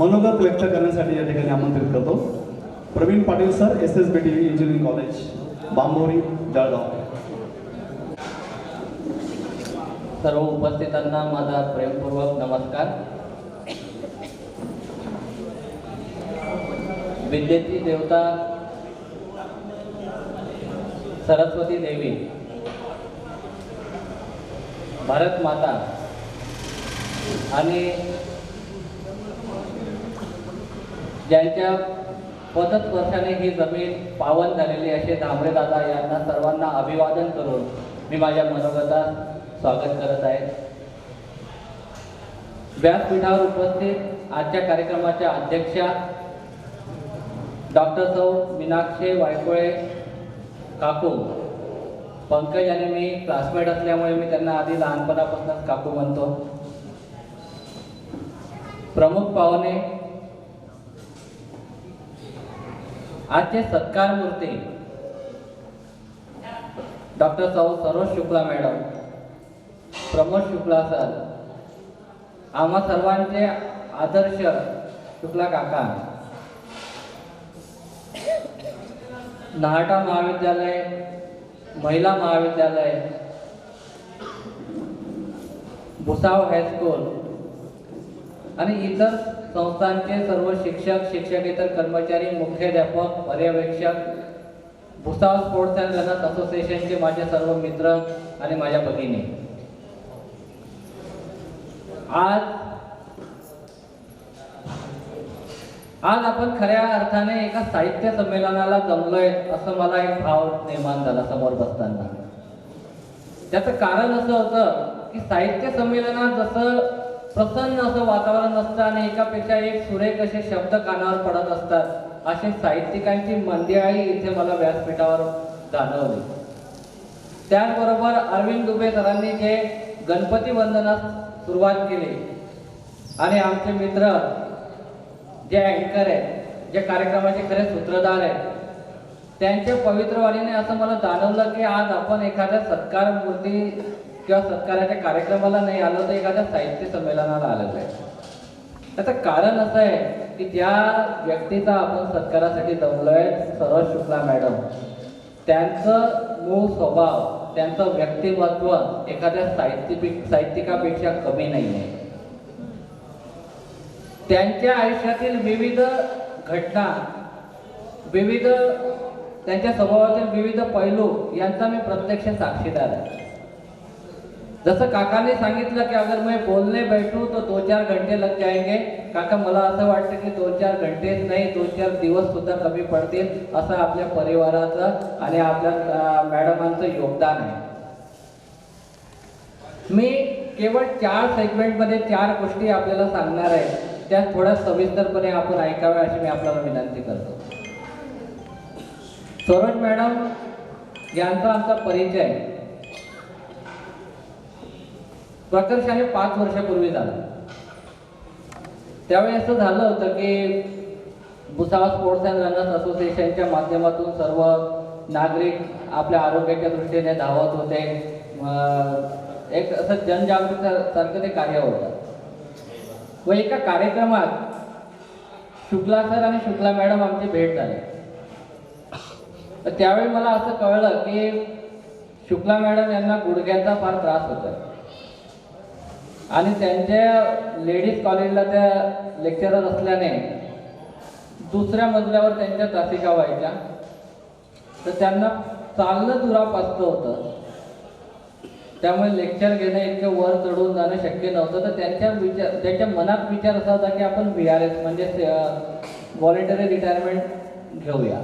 मनोगत व्यक्त करण्यासाठी या ठिकाणी आमंत्रित करतो Praveen Patil sir, SSBT engineering college, Bambori, Jalgaon. सर्व उपस्थितांना माझा प्रेमपूर्वक नमस्कार. विद्येची देवता सरस्वती देवी, भारत माता आणि ज्यांच्या पदस्पर्शाने ही जमीन पावन झालेली असे धामरे दादा यांना सर्वांना अभिवादन करून मी माझ्या मनोगतात स्वागत करत आहे. व्यासपीठावर उपस्थित आजच्या कार्यक्रमाच्या अध्यक्षा डॉक्टर सौ मीनाक्षी वायकोळे काकू, पंकज आणि मी क्लासमेट असल्यामुळे मी त्यांना आधी लहानपणापासूनच काकू म्हणतो. प्रमुख पाहुणे, आजचे सत्कार मूर्ती डॉक्टर सौ सरोज शुक्ला मॅडम, प्रमोद शुक्ला सर, आम्हा सर्वांचे आदर्श शुक्ला काका, नाहटा महाविद्यालय, महिला महाविद्यालय, भुसाव हायस्कूल आणि इतर संस्थांचे सर्व शिक्षक, शिक्षकेतर कर्मचारी, मुख्याध्यापक, पर्यवेक्षक, भुसाव स्पोर्ट्स अँड रनर्स असोसिएशनचे माझे सर्व मित्र आणि माझ्या भगिनी, आज आपण खऱ्या अर्थाने एका साहित्य संमेलनाला जमलोय असं मला एक भाव निर्माण झाला समोर बसताना. त्याचं कारण असं होतं की साहित्य संमेलनात जसं प्रसन्न असं वातावरण असतं आणि एकापेक्षा एक सुरेख असे शब्द कानावर पडत असतात, असे साहित्यिकांची मंदिराळी इथे मला व्यासपीठावर जाणवली. त्याचबरोबर अरविंद दुबे सरांनी जे गणपती वंदनास सुरुवात केली आणि आमचे मित्र जे अँकर आहेत, जे कार्यक्रमाचे खरे सूत्रधार आहेत, त्यांच्या पवित्र वाणीने असं मला जाणवलं की आज आपण एखाद्या सत्कार मूर्ती किंवा सत्काराच्या कार्यक्रमाला नाही आलो तर एखाद्या साहित्य संमेलनाला आलेलो आहे. त्याचं कारण असं आहे की ज्या व्यक्तीचा आपण सत्कारासाठी जमलोय, सरोज शुक्ला मॅडम, त्यांचं मूळ स्वभाव, त्यांचं व्यक्तिमत्व एखाद्या साहित्यिकापेक्षा कमी नाही आहे. त्यांच्या आयुष्यातील विविध घटना, विविध त्यांच्या स्वभावातील विविध पैलू यांचा मी प्रत्यक्ष साक्षीदार आहे. जसं काकाने सांगितलं की अगर मैं बोलने बैठूं तो 2-4 घंटे लग जाएंगे, काका मला असं वाटतं की 2-4 घंटेच नाही, 2-4 दिवस सुद्धा कमी पडतील, असं आपल्या परिवाराचं आणि आपल्या मॅडमांचं योगदान आहे. मी केवळ 4 सेगमेंटमध्ये 4 गोष्टी आपल्याला सांगणार आहे, त्या थोड्या सविस्तरपणे आपण ऐकाव्या अशी मी आपल्याला विनंती करतो. सरोज मॅडम यांचा आमचा परिचय प्रकर्षाने 5 वर्षापूर्वी झाला. त्यावेळी असं झालं होतं की भुसावळ स्पोर्ट्स अँड रनर्स असोसिएशनच्या माध्यमातून सर्व नागरिक आपल्या आरोग्याच्या दृष्टीने धावत होते. एक असं जनजागृतीसारखं ते कार्य होतं. व एका कार्यक्रमात शुक्ला सर आणि शुक्ला मॅडम आमची भेट झाली. तर त्यावेळी मला असं कळलं की शुक्ला मॅडम यांना गुडघ्याचा फार त्रास होता आणि त्यांच्या लेडीज कॉलेजला त्या लेक्चरर असल्याने दुसऱ्या मजल्यावर त्यांच्या तासिका व्हायच्या, तर त्यांना चालणं दुरापास्त होतं. त्यामुळे लेक्चर घेणं इतकं वर चढून जाणं शक्य नव्हतं. तर त्यांच्या मनात विचार असा होता की आपण VRS म्हणजे व्हॉलेंटरी रिटायरमेंट घेऊया,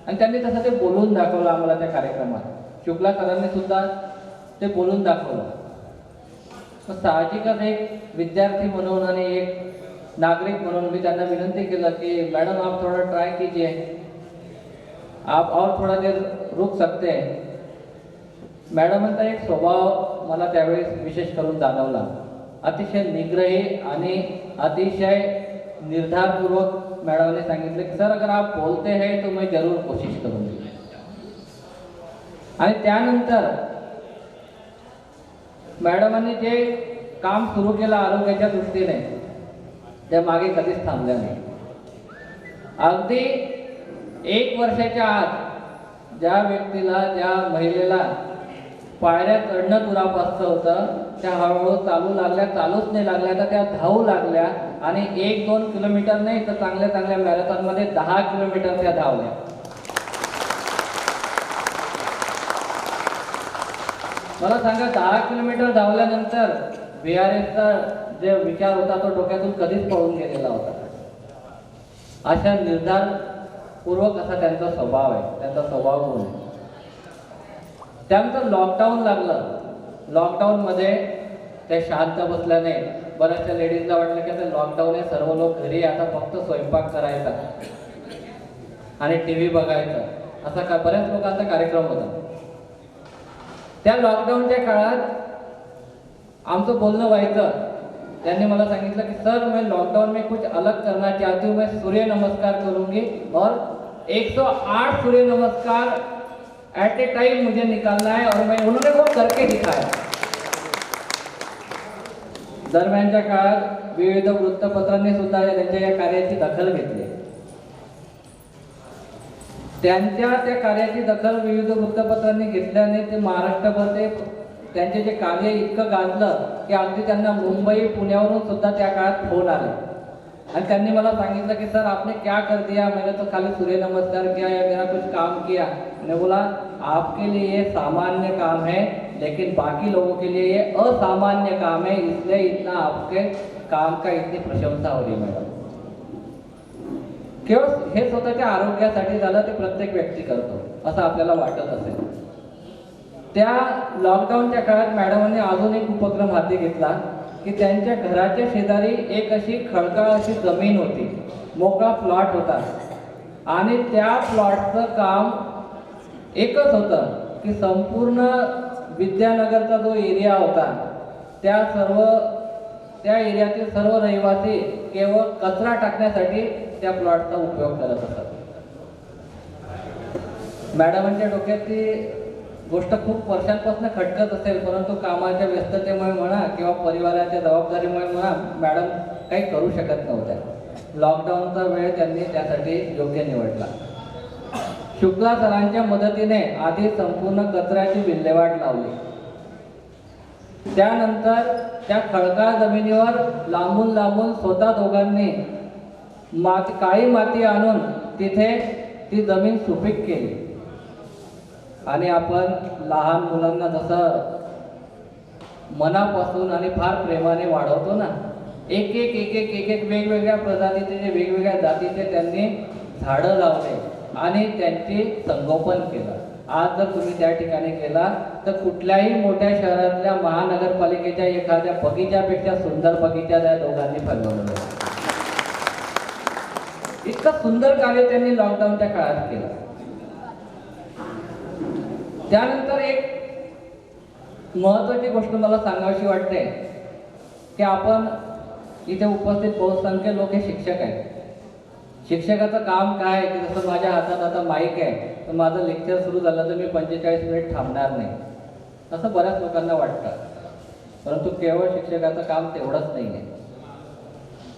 आणि त्यांनी तसं ते बोलून दाखवलं आम्हाला त्या कार्यक्रमात. शुक्ला सरांनी सुद्धा ते बोलून दाखवलं. साहजिकच एक विद्यार्थी म्हणून आणि एक नागरिक म्हणून मी त्यांना विनंती केलं की मॅडम आप थोड़ा ट्राय कीजिए, आप और थोड़ा देर रुक सकते हैं. मॅडमांचा एक स्वभाव मला त्यावेळी विशेष करून जाणवला. अतिशय निग्रही आणि अतिशय निर्धारपूर्वक मैडम ने सांगितले की सर अगर आप बोलते हैं तो मैं जरूर कोशिश करूंगी. आणि त्यानंतर मॅडमांनी जे काम सुरू केलं आरोग्याच्या दृष्टीने त्या मागे कधीच थांबल्या नाही. अगदी 1 वर्षाच्या आत ज्या व्यक्तीला, ज्या महिलेला पायऱ्या चढणं दुरापास्त होतं, त्या हळूहळू चालूच नाही लागल्या, तर त्या धावू लागल्या आणि 1-2 किलोमीटर नाही तर चांगल्या चांगल्या मॅरेथॉनमध्ये 10 किलोमीटर त्या धावल्या. मला सांगा, 10 किलोमीटर धावल्यानंतर VRSचा जे विचार होता तो डोक्यातून कधीच पळून गेलेला होता. अशा निर्धारपूर्वक असा त्यांचा स्वभाव आहे, त्यांचा स्वभाव गुण आहे. त्यानंतर लॉकडाऊन लागलं. लॉकडाऊनमध्ये त्या शांत बसल्याने बऱ्याचशा लेडीजला वाटलं की आता लॉकडाऊन आहे, सर्व लोक घरी, आता फक्त स्वयंपाक करायचा आणि TV बघायचा, असा बऱ्याच लोकांचा कार्यक्रम होता. त्या लॉकडाऊनच्या काळात आमचं बोलणं व्हायचं. त्यांनी मला सांगितलं की सर, मैं लॉकडाउन में कुछ अलग करना चाहती हूँ, मैं सूर्य नमस्कार करूंगी और 108 सूर्य नमस्कार एट ए टाइम मुझे निकालना है, और उन्होंने वो करके दिखाया. दरम्यानच्या काळात विविध वृत्तपत्रांनी सुद्धा त्यांच्या या कार्याची दखल घेतली. त्यांच्या त्या कार्याची दखल विविध वृत्तपत्रांनी घेतल्याने ते महाराष्ट्रभर त्यांचे जे कार्य इतकं गाजलं की अगदी त्यांना मुंबई, पुण्यावरून सुद्धा त्या काळात फोन आले आणि त्यांनी मला सांगितलं की सर आपने क्या कर दिया. मैंने तो खाली सूर्य नमस्कार किया या मेरा कुछ काम किया. मैंने बोला आपके लिए ये सामान्य काम है, लेकिन बाकी लोगों के लिए ये असामान्य काम है, इसलिए इतना आपके काम का इतनी प्रशंसा हो रही मैडम. केवळ हे स्वतःच्या आरोग्यासाठी झालं ते प्रत्येक व्यक्ती करतो असं आपल्याला वाटत असेल. त्या लॉकडाऊनच्या काळात मॅडमांनी अजून एक उपक्रम हाती घेतला की त्यांच्या घराच्या शेजारी एक अशी खडकाळ अशी जमीन होती, मोकळा प्लॉट होता आणि त्या प्लॉटचं काम एकच होतं की संपूर्ण विद्यानगरचा जो एरिया होता त्या एरियातील सर्व रहिवासी केवळ कचरा टाकण्यासाठी त्या प्लॉटचा उपयोग करत असतात. मॅडमांच्या डोक्यात ती गोष्ट खूप वर्षांपासून खटकत असेल, परंतु कामाच्या व्यस्ततेमुळे म्हणा किंवा परिवाराच्या जबाबदारीमुळे म्हणा मॅडम काही करू शकत नव्हत्या. लॉकडाऊनचा वेळ त्यांनी त्यासाठी योग्य निवडला. शुक्ला सरांच्या मदतीने आधी संपूर्ण कचऱ्याची विल्हेवाट लावली. त्यानंतर त्या खडकाळ जमिनीवर लांबून लांबून स्वतः दोघांनी काळी माती आणून तिथे ती जमीन सुपीक केली. आणि आपण लहान मुलांना जसं मनापासून आणि फार प्रेमाने वाढवतो ना, एक एक वेगवेगळ्या प्रजातीचे, वेगवेगळ्या जातीचे त्यांनी झाडं लावले आणि त्यांचे संगोपन केलं. आज जर तुम्ही त्या ठिकाणी गेला तर कुठल्याही मोठ्या शहरातल्या महानगरपालिकेच्या एखाद्या बगीच्यापेक्षा सुंदर बगीचा त्या दोघांनी फुलवलेला आहे. इतकं सुंदर कार्य त्यांनी लॉकडाऊनच्या काळात केलं. त्यानंतर एक महत्त्वाची गोष्ट मला सांगावीशी वाटते की आपण इथे उपस्थित बहुसंख्य लोक हे शिक्षक आहेत. शिक्षकाचं काम काय की जसं माझ्या हातात आता माईक आहे तर माझं लेक्चर सुरू झालं तर मी 45 मिनिट थांबणार नाही असं बऱ्याच लोकांना वाटतं. परंतु केवळ शिक्षकाचं काम तेवढंच नाही आहे.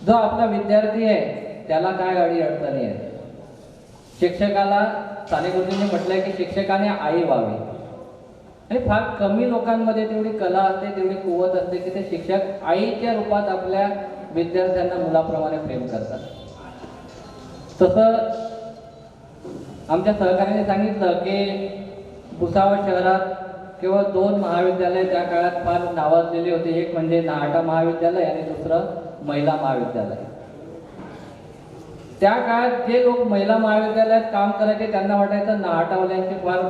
जो आपला विद्यार्थी आहे त्याला काय गाडी अडचणी आहे. शिक्षकाला साने गुरुजींनी म्हटलंय की शिक्षकाने आई व्हावी आणि फार कमी लोकांमध्ये तेवढी कला असते, तेवढी कुवत असते की ते शिक्षक आईच्या रूपात आपल्या विद्यार्थ्यांना मुलाप्रमाणे प्रेम करतात. तसं आमच्या सहकार्याने सांगितलं की भुसावळ शहरात केवळ 2 महाविद्यालय त्या काळात फार नावाजलेली होती. एक म्हणजे नाहाटा महाविद्यालय आणि दुसरं महिला महाविद्यालय. त्या काळात जे लोक महिला महाविद्यालयात काम करायचे त्यांना वाटायचं नाहाटावाल्यांची फार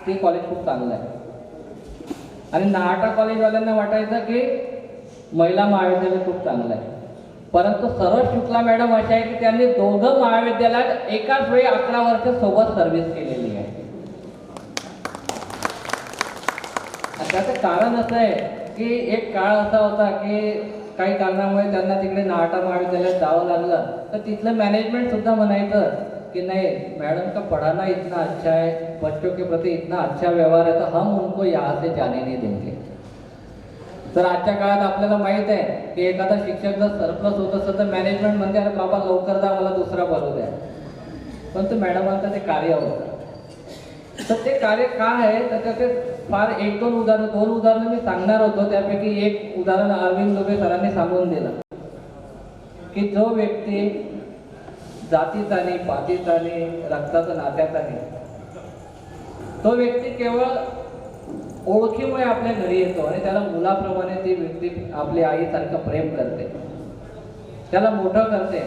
ते कॉलेज खूप चांगलं आहे आणि नाहाटा कॉलेजवाल्यांना वाटायचं की महिला महाविद्यालय खूप चांगलं आहे. परंतु सरोज शुक्ला मॅडम अशा आहे की त्यांनी दोघं महाविद्यालयात एकाच वेळी 11 वर्ष सोबत सर्व्हिस केलेली आहे. त्याचं कारण असं आहे की एक काळ असा होता की काही कारणामुळे त्यांना तिकडे नाहाटा महाविद्यालयात जावं लागलं तर तिथलं मॅनेजमेंट सुद्धा म्हणायचं कि नहीं मैडम का पढ़ाना इतना अच्छा है, बच्चों के प्रति इतना अच्छा व्यवहार है, तो हम उनको यहाँ से जाने नहीं देंगे. तर आजच्या काळात आपल्याला माहित आहे की एखादा शिक्षक जर सरप्लस होत असेल तर मॅनेजमेंट म्हणते अरे बाबा लवकर जा, मला दुसरा भरू द्या. पण तो मॅडमांचं ते कार्य होतं. तर ते कार्य काय आहे तर त्याचे फार एक दोन उदाहरणं मी सांगणार होतो. त्यापैकी एक उदाहरण अरविंद दुबे सरांनी सांगून दिलं की जो व्यक्ती जातीचा नाही, पातीचा नाही, रक्ताचा नात्याचा नाही, तो व्यक्ती केवळ ओळखीमुळे आपल्या घरी येतो आणि त्याला मुलाप्रमाणे ती व्यक्ती आपली आईसारखं प्रेम करते, त्याला मोठं करते.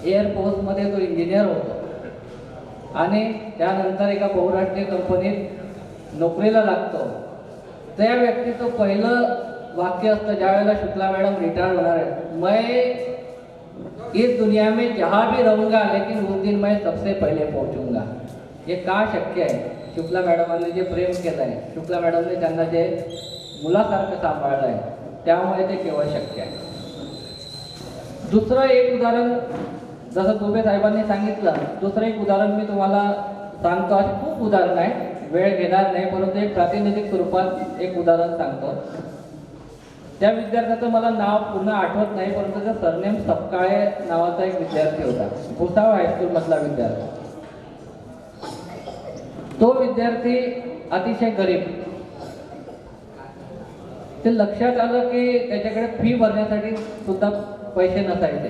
एअरफोर्समध्ये तो इंजिनियर होतो आणि त्यानंतर एका बहुराष्ट्रीय कंपनीत नोकरीला लागतो. त्या व्यक्तीचं पहिलं वाक्य असतं ज्यावेळेला शुक्ला मॅडम रिटायर होणार आहे, मैं इस दुनिया में जहाँ भी रहूँगा लेकिन उस दिन मैं सबसे पहले पहुँचूंगा. हे का शक्य आहे? शुक्ला मॅडमांनी जे प्रेम केलं आहे, शुक्ला मॅडमने त्यांना जे मुलासारखं सांभाळलं आहे, त्यामुळे ते केवळ शक्य आहे. दुसरं एक उदाहरण जसं दुबे साहेबांनी सांगितलं, दुसरं एक उदाहरण मी तुम्हाला सांगतो. अशी खूप उदाहरण आहे, वेळ घेणार नाही, परंतु एक प्रातिनिधिक स्वरूपात एक उदाहरण सांगतो. त्या विद्यार्थ्याचं मला नाव पूर्ण आठवत नाही, परंतु त्याचं सरनेम सपकाळे नावाचा एक विद्यार्थी होता, भुसावळ हायस्कूलमधला विद्यार्थी. तो विद्यार्थी अतिशय गरीब. ते लक्षात आलं की त्याच्याकडे फी भरण्यासाठी सुद्धा पैसे नसायचे.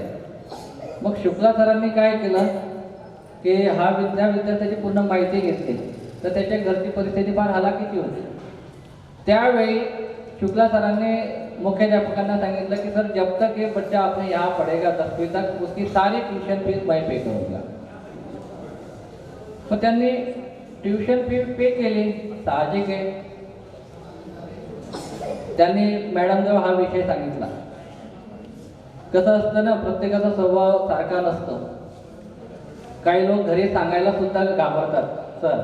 मग शुक्ला सरांनी काय केलं की विद्यार्थ्याची पूर्ण माहिती घेतली. तर त्याच्या घरची परिस्थिती फार हलाखीची होती. त्यावेळी शुक्ला सरांनी मुख्याध्यापकांना सांगितलं की सर जब तक ये बच्चा आपने यहाँ पढ़ेगा 10वीं तक उसकी सारी ट्यूशन फीस मैं पे करूँगा. मग त्यांनी ट्यूशन फी पे केली, साहजिक आहे. त्यांनी मॅडमजवळ हा विषय सांगितला. कसं असतं ना, प्रत्येकाचा स्वभाव सारखा नसतो. काही लोक घरी सांगायला सुद्धा घाबरतात सर,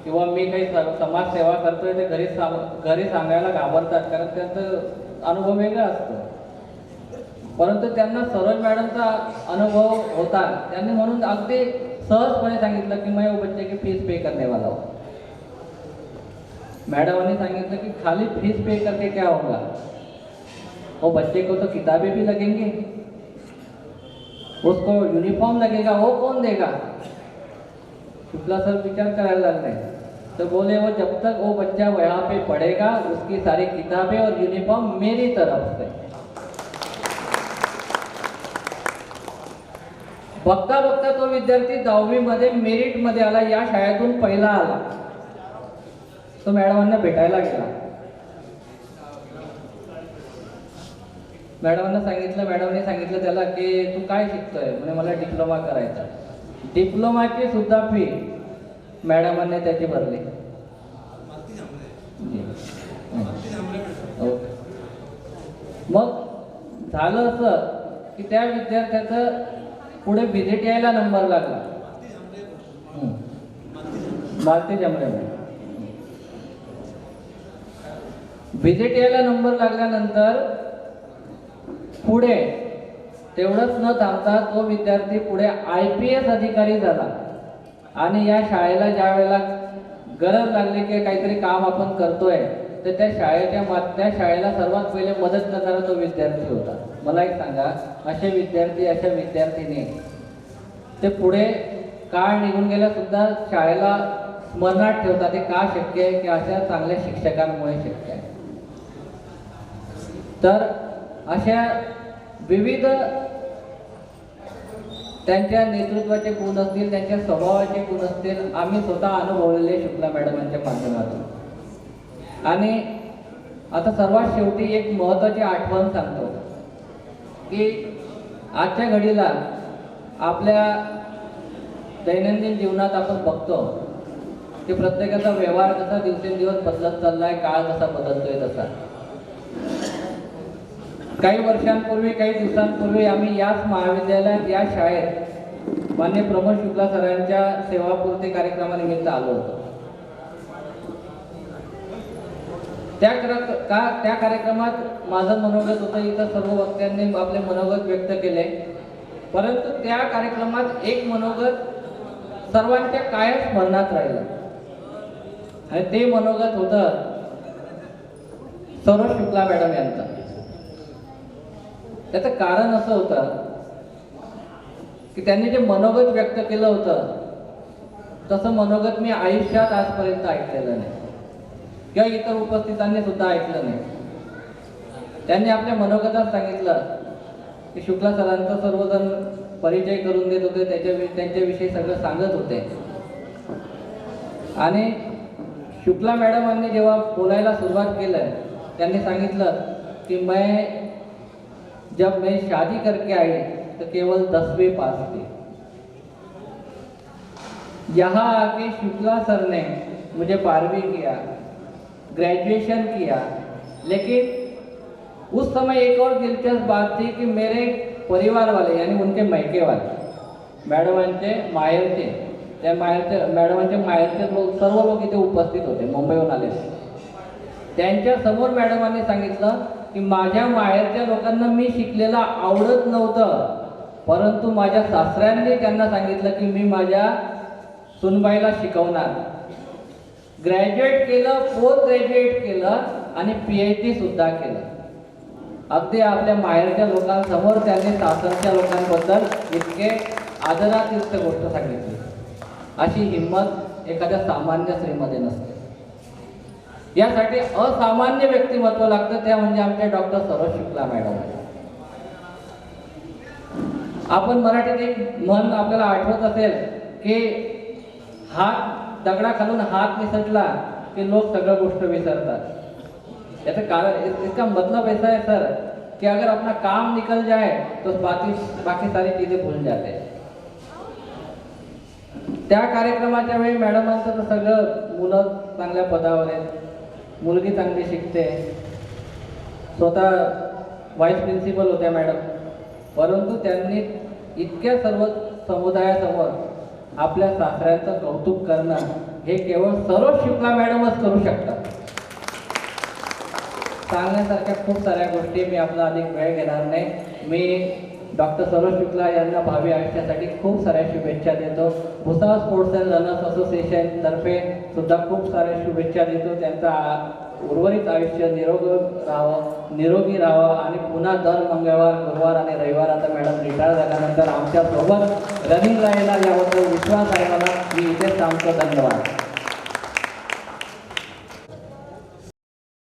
किंवा मी काही समाजसेवा करतोय ते घरी सांगायला घाबरतात, कारण त्यांचा अनुभव वेगळा असतो. परंतु त्यांना सरोज मॅडमचा अनुभव होता. त्यांनी म्हणून अगदी सहजपणे सांगितलं की मैं वो बच्चे की फीस पे करने वाला हूँ. मैडम ने सांगितलं की खाली फीस पे करके क्या होगा, वो बच्चे को तो किताबें भी लगेंगी, उसको यूनिफॉर्म लगेगा, वो कौन देगा. शुक्ला सर विचार करायला लागले. तो बोले वो जब तक वो बच्चा वहाँ पे पढ़ेगा उसकी सारी किताबें और यूनिफॉर्म मेरी तरफ से. बघता बघता तो विद्यार्थी 10वी मध्ये मेरिट मध्ये आला, या शाळेतून पहिला आला. तो मॅडमांना भेटायला गेला. मॅडमने सांगितलं त्याला की तू काय शिकतोय. म्हणे मला डिप्लोमा करायचा. डिप्लोमाची सुद्धा फी मॅडमांनी त्याची भरली. मग झालं असं की त्या विद्यार्थ्याचं पुढे व्हिजिट यायला नंबर लागला. मालती जमले. व्हिजिट यायला नंबर लागल्यानंतर पुढे तेवढंच न थांबता तो विद्यार्थी पुढे IPS अधिकारी झाला. आणि या शाळेला ज्या वेळेला गरज लागली की काहीतरी काम आपण करतोय, तर त्या शाळेला सर्वात पहिले मदत करणारा तो विद्यार्थी होता. मला एक सांगा, असे विद्यार्थी, अशा विद्यार्थीने ते पुढे काळ निघून गेल्या सुद्धा शाळेला स्मरणात ठेवतात. ते का शक्य आहे की अशा चांगल्या शिक्षकांमुळे शक्य आहे. तर अशा विविध त्यांच्या नेतृत्वाचे गुण असतील, त्यांच्या स्वभावाचे गुण असतील, आम्ही स्वतः अनुभवलेले शुक्ला मॅडमांच्या माध्यमातून. आणि आता सर्वात शेवटी एक महत्त्वाची आठवण सांगतो की आजच्या घडीला आपल्या दैनंदिन जीवनात आपण बघतो की प्रत्येकाचा व्यवहार कसा दिवसेंदिवस बदलत चाललाय, काळ कसा बदलतोय तसा. काही वर्षांपूर्वी, काही दिवसांपूर्वी आम्ही याच महाविद्यालयात, या शाळेत मान्य प्रमोद शुक्ला सरांच्या सेवापूर्ती कार्यक्रमानिमित्त आलो होतो. त्या कार्यक्रमात माझं मनोगत होतं. इथं सर्व वक्त्यांनी आपले मनोगत व्यक्त केले, परंतु त्या कार्यक्रमात एक मनोगत सर्वांच्या कायम स्मरणात राहिलं. आणि ते मनोगत होतं सरोज शुक्ला मॅडम यांचा. त्याचं कारण असं होतं की त्यांनी जे मनोगत व्यक्त केलं होतं तसं मनोगत मी आयुष्यात आजपर्यंत ऐकलेलं नाही किंवा इतर उपस्थितांनी सुद्धा ऐकलं नाही. त्यांनी आपल्या मनोगतात सांगितलं की शुक्ला सरांचा सर्वजण परिचय करून देत होते, त्यांच्याविषयी सगळं सांगत होते. आणि शुक्ला मॅडमांनी जेव्हा बोलायला सुरुवात केलं त्यांनी सांगितलं कि जब मैं शादी करके आई तो केवल 10वीं पास थी. यहाँ आके शुक्ला सर ने मुझे 12वीं किया, ग्रेजुएशन किया. लेकिन उस समय एक और दिलचस्प बात थी कि मेरे परिवार वाले यानी उनके मैके वाले मॅडमांचे माहेरचे मॅडमांचे माहेरचे लोक सर्व लोक इथे उपस्थित होते, मुंबईहून आले. त्यांच्या समोर मॅडमांनी सांगितलं की माझ्या माहेरच्या लोकांना मी शिकलेलं आवडत नव्हतं, परंतु माझ्या सासऱ्यांनी त्यांना सांगितलं की मी माझ्या सुनबाईला शिकवणार. ग्रॅज्युएट केलं, पोस्ट ग्रॅज्युएट केलं आणि PhD सुद्धा केलं. अगदी आपल्या माहेरच्या लोकांसमोर त्यांनी सासरच्या लोकांबद्दल इतके आदरातिरिक्त गोष्ट सांगितली. अशी हिंमत एखाद्या सामान्य स्त्रीमध्ये नसते. यासाठी असामान्य व्यक्तिमत्व लागतं, त्या म्हणजे आमचे डॉक्टर सरोज शुक्ला मॅडम. आपण मराठीत एक म्हण आपल्याला आठवत असेल की हात दगडाखालून हात निसटला की लोक सगळं गोष्ट विसरतात. याचं कारण इसका मतलब ऐसा है सर कि अगर अपना काम निकल जाए तो बाकी सारी चीजें भूल जाते. त्या कार्यक्रमाच्या वेळी मॅडमांचं तर सगळं मुलं चांगल्या पदावर आहेत, मुलगी चांगली शिकते, स्वतः व्हाईस प्रिन्सिपल होत्या मॅडम. परंतु त्यांनी इतक्या सर्व समुदायासमोर आपल्या सासऱ्यांचं कौतुक करणं हे केवळ सरोज शुक्ला मॅडमच करू शकतात. सांगण्यासारख्या खूप साऱ्या गोष्टी, मी आपला अधिक वेळ घेणार नाही. मी डॉक्टर सरोज शुक्ला यांना भावी आयुष्यासाठी खूप साऱ्या शुभेच्छा देतो. Bhusawal sports and runners association तर्फे सुद्धा खूप साऱ्या शुभेच्छा देतो. त्यांचा उर्वरित आयुष्य निरोगी राहावं आणि पुन्हा दर मंगळवार, गुरुवार आणि रविवार आता मॅडम रिटायर झाल्यानंतर आमच्या सोबत रनिंगला येणार याबद्दल विश्वास आहे मला. मी इथेच थांबतो. धन्यवाद.